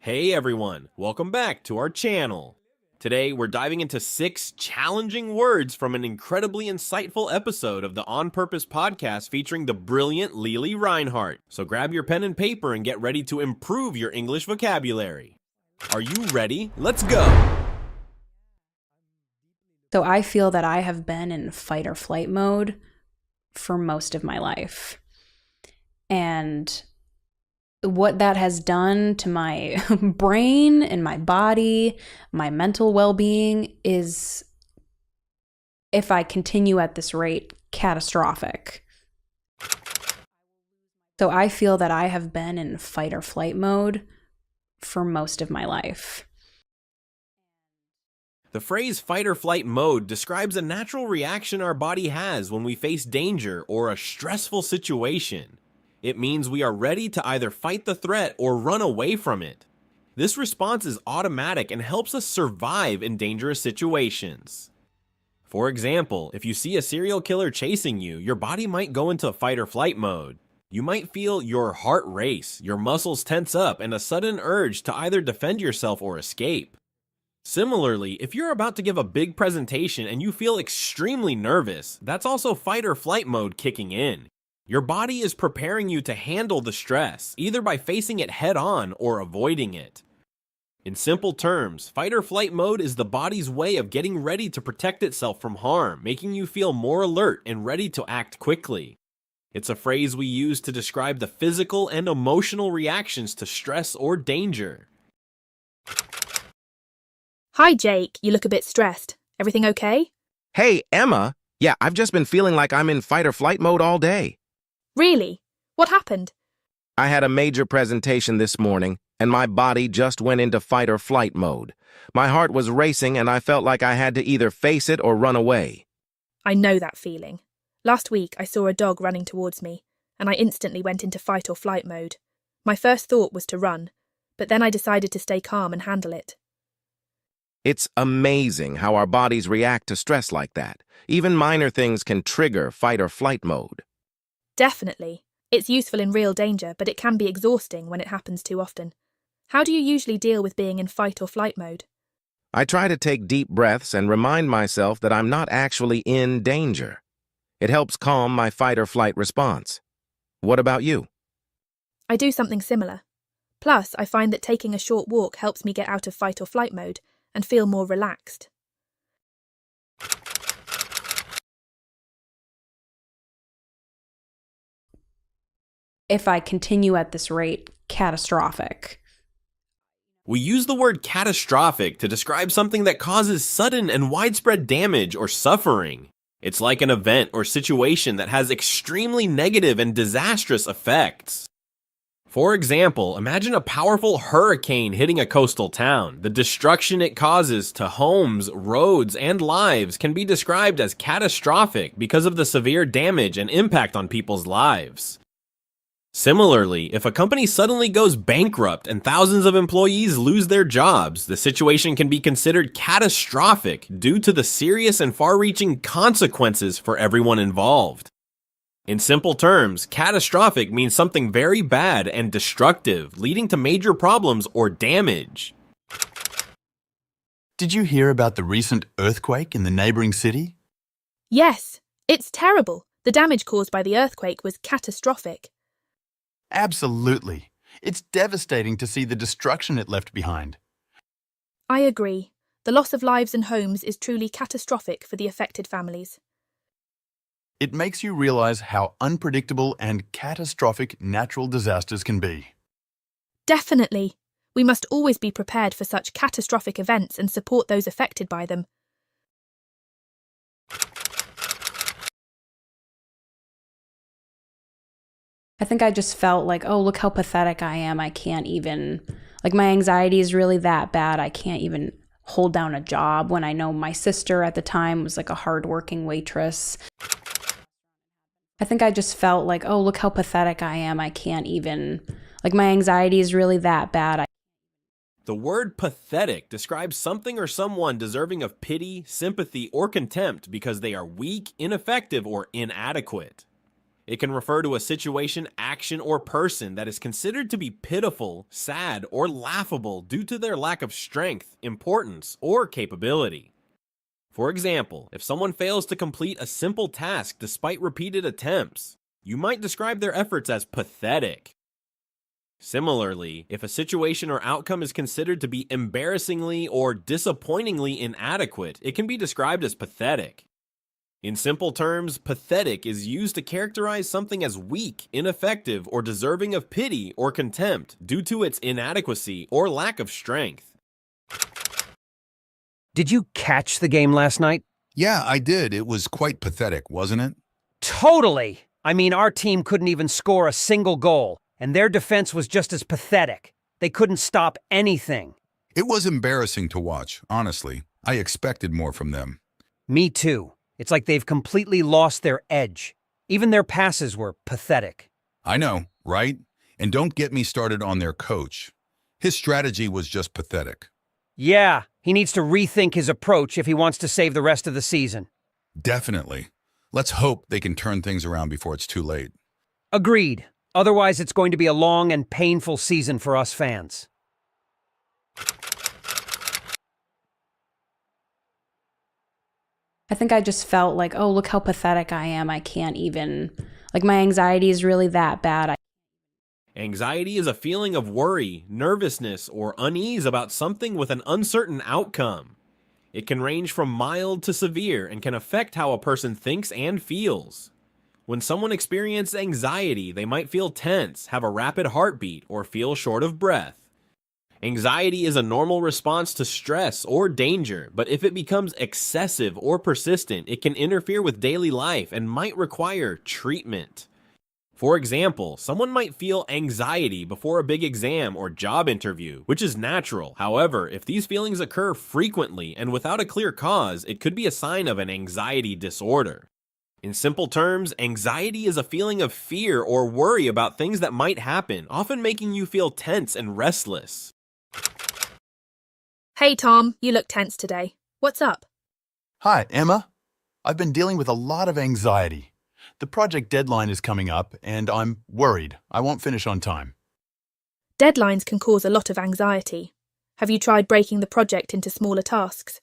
Hey everyone, welcome back to our channel. Today we're diving into 6 challenging words from an incredibly insightful episode of the On Purpose podcast featuring the brilliant Lili Reinhart. So grab your pen and paper and get ready to improve your English vocabulary. Are you ready? Let's go! So I feel that I have been in fight or flight mode for most of my life. And what that has done to my brain and my body, my mental well-being is, if I continue at this rate, catastrophic. So I feel that I have been in fight or flight mode for most of my life. The phrase fight or flight mode describes a natural reaction our body has when we face danger or a stressful situation. It means we are ready to either fight the threat or run away from it. This response is automatic and helps us survive in dangerous situations. For example, if you see a serial killer chasing you, your body might go into fight or flight mode. You might feel your heart race, your muscles tense up, and a sudden urge to either defend yourself or escape. Similarly, if you're about to give a big presentation and you feel extremely nervous, that's also fight or flight mode kicking in. Your body is preparing you to handle the stress, either by facing it head-on or avoiding it. In simple terms, fight or flight mode is the body's way of getting ready to protect itself from harm, making you feel more alert and ready to act quickly. It's a phrase we use to describe the physical and emotional reactions to stress or danger. Hi, Jake. You look a bit stressed. Everything okay? Hey, Emma. Yeah, I've just been feeling like I'm in fight or flight mode all day. Really? What happened? I had a major presentation this morning, and my body just went into fight or flight mode. My heart was racing, and I felt like I had to either face it or run away. I know that feeling. Last week, I saw a dog running towards me, and I instantly went into fight or flight mode. My first thought was to run, but then I decided to stay calm and handle it. It's amazing how our bodies react to stress like that. Even minor things can trigger fight or flight mode. Definitely. It's useful in real danger, but it can be exhausting when it happens too often. How do you usually deal with being in fight or flight mode? I try to take deep breaths and remind myself that I'm not actually in danger. It helps calm my fight or flight response. What about you? I do something similar. Plus, I find that taking a short walk helps me get out of fight or flight mode and feel more relaxed. If I continue at this rate, catastrophic. We use the word catastrophic to describe something that causes sudden and widespread damage or suffering. It's like an event or situation that has extremely negative and disastrous effects. For example, imagine a powerful hurricane hitting a coastal town. The destruction it causes to homes, roads, and lives can be described as catastrophic because of the severe damage and impact on people's lives. Similarly, if a company suddenly goes bankrupt and thousands of employees lose their jobs, the situation can be considered catastrophic due to the serious and far-reaching consequences for everyone involved. In simple terms, catastrophic means something very bad and destructive, leading to major problems or damage. Did you hear about the recent earthquake in the neighbouring city? Yes, it's terrible. The damage caused by the earthquake was catastrophic. Absolutely. It's devastating to see the destruction it left behind. I agree. The loss of lives and homes is truly catastrophic for the affected families. It makes you realise how unpredictable and catastrophic natural disasters can be. Definitely. We must always be prepared for such catastrophic events and support those affected by them. I think I just felt like, oh, look how pathetic I am. I can't even, like, my anxiety is really that bad. I can't even hold down a job when I know my sister at the time was like a hardworking waitress. I think I just felt like, oh, look how pathetic I am. I can't even, like, my anxiety is really that bad. The word pathetic describes something or someone deserving of pity, sympathy, or contempt because they are weak, ineffective, or inadequate. It can refer to a situation, action, or person that is considered to be pitiful, sad, or laughable due to their lack of strength, importance, or capability. For example, if someone fails to complete a simple task despite repeated attempts, you might describe their efforts as pathetic. Similarly, if a situation or outcome is considered to be embarrassingly or disappointingly inadequate, it can be described as pathetic. In simple terms, pathetic is used to characterize something as weak, ineffective, or deserving of pity or contempt due to its inadequacy or lack of strength. Did you catch the game last night? Yeah, I did. It was quite pathetic, wasn't it? Totally! I mean, our team couldn't even score a single goal, and their defense was just as pathetic. They couldn't stop anything. It was embarrassing to watch, honestly. I expected more from them. Me too. It's like they've completely lost their edge. Even their passes were pathetic. I know, right? And don't get me started on their coach. His strategy was just pathetic. Yeah, he needs to rethink his approach if he wants to save the rest of the season. Definitely. Let's hope they can turn things around before it's too late. Agreed. Otherwise, it's going to be a long and painful season for us fans. I think I just felt like, oh, look how pathetic I am. I can't even, like, my anxiety is really that bad. Anxiety is a feeling of worry, nervousness, or unease about something with an uncertain outcome. It can range from mild to severe and can affect how a person thinks and feels. When someone experiences anxiety, they might feel tense, have a rapid heartbeat, or feel short of breath. Anxiety is a normal response to stress or danger, but if it becomes excessive or persistent, it can interfere with daily life and might require treatment. For example, someone might feel anxiety before a big exam or job interview, which is natural. However, if these feelings occur frequently and without a clear cause, it could be a sign of an anxiety disorder. In simple terms, anxiety is a feeling of fear or worry about things that might happen, often making you feel tense and restless. Hey Tom, you look tense today. What's up? Hi, Emma. I've been dealing with a lot of anxiety. The project deadline is coming up, and I'm worried I won't finish on time. Deadlines can cause a lot of anxiety. Have you tried breaking the project into smaller tasks?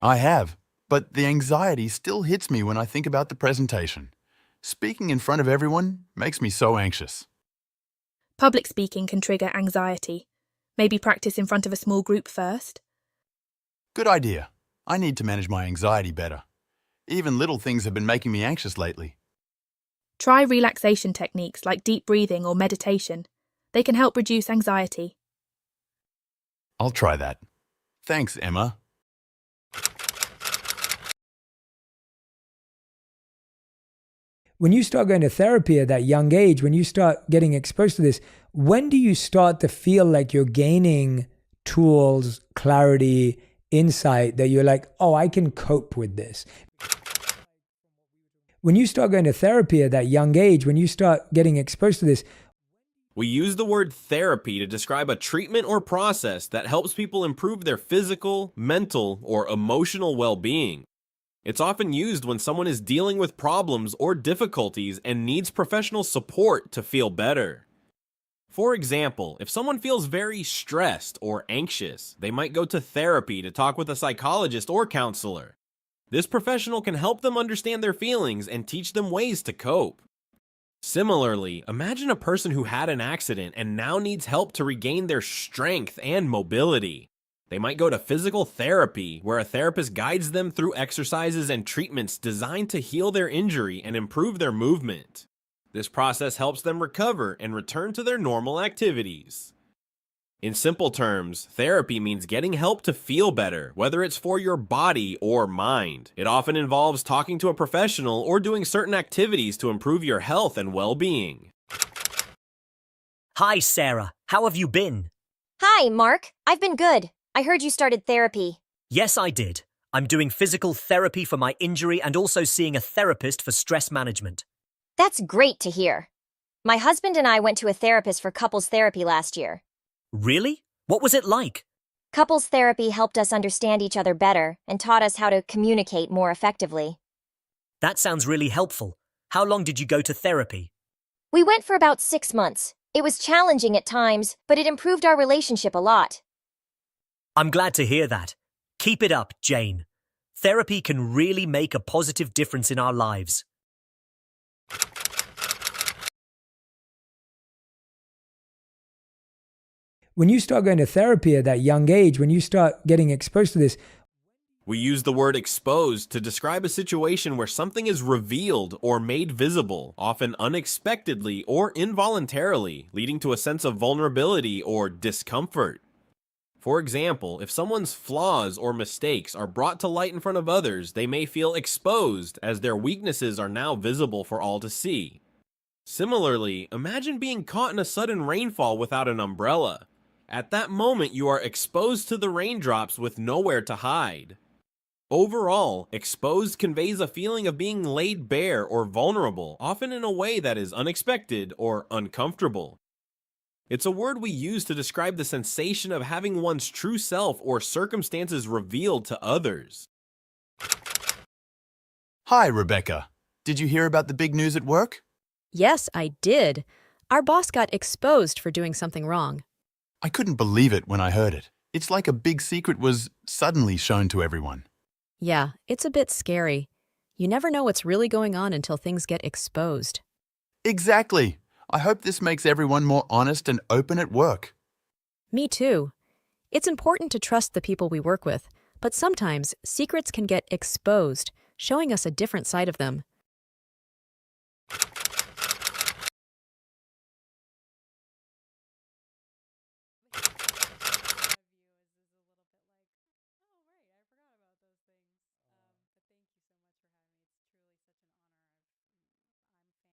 I have, but the anxiety still hits me when I think about the presentation. Speaking in front of everyone makes me so anxious. Public speaking can trigger anxiety. Maybe practice in front of a small group first. Good idea. I need to manage my anxiety better. Even little things have been making me anxious lately. Try relaxation techniques like deep breathing or meditation. They can help reduce anxiety. I'll try that. Thanks, Emma. When you start going to therapy at that young age, when you start getting exposed to this, when do you start to feel like you're gaining tools, clarity, insight that you're like, oh, I can cope with this? When you start going to therapy at that young age, when you start getting exposed to this, We use the word therapy to describe a treatment or process that helps people improve their physical, mental, or emotional well-being. It's often used when someone is dealing with problems or difficulties and needs professional support to feel better. For example, if someone feels very stressed or anxious, they might go to therapy to talk with a psychologist or counselor. This professional can help them understand their feelings and teach them ways to cope. Similarly, imagine a person who had an accident and now needs help to regain their strength and mobility. They might go to physical therapy, where a therapist guides them through exercises and treatments designed to heal their injury and improve their movement. This process helps them recover and return to their normal activities. In simple terms, therapy means getting help to feel better, whether it's for your body or mind. It often involves talking to a professional or doing certain activities to improve your health and well-being. Hi, Sarah. How have you been? Hi, Mark. I've been good. I heard you started therapy. Yes, I did. I'm doing physical therapy for my injury and also seeing a therapist for stress management. That's great to hear. My husband and I went to a therapist for couples therapy last year. Really? What was it like? Couples therapy helped us understand each other better and taught us how to communicate more effectively. That sounds really helpful. How long did you go to therapy? We went for about 6 months. It was challenging at times, but it improved our relationship a lot. I'm glad to hear that. Keep it up, Jane. Therapy can really make a positive difference in our lives. When you start going to therapy at that young age, when you start getting exposed to this, We use the word exposed to describe a situation where something is revealed or made visible, often unexpectedly or involuntarily, leading to a sense of vulnerability or discomfort. For example, if someone's flaws or mistakes are brought to light in front of others, they may feel exposed as their weaknesses are now visible for all to see. Similarly, imagine being caught in a sudden rainfall without an umbrella. At that moment, you are exposed to the raindrops with nowhere to hide. Overall, exposed conveys a feeling of being laid bare or vulnerable, often in a way that is unexpected or uncomfortable. It's a word we use to describe the sensation of having one's true self or circumstances revealed to others. Hi, Rebecca. Did you hear about the big news at work? Yes, I did. Our boss got exposed for doing something wrong. I couldn't believe it when I heard it. It's like a big secret was suddenly shown to everyone. Yeah, it's a bit scary. You never know what's really going on until things get exposed. Exactly. I hope this makes everyone more honest and open at work. Me too. It's important to trust the people we work with, but sometimes secrets can get exposed, showing us a different side of them.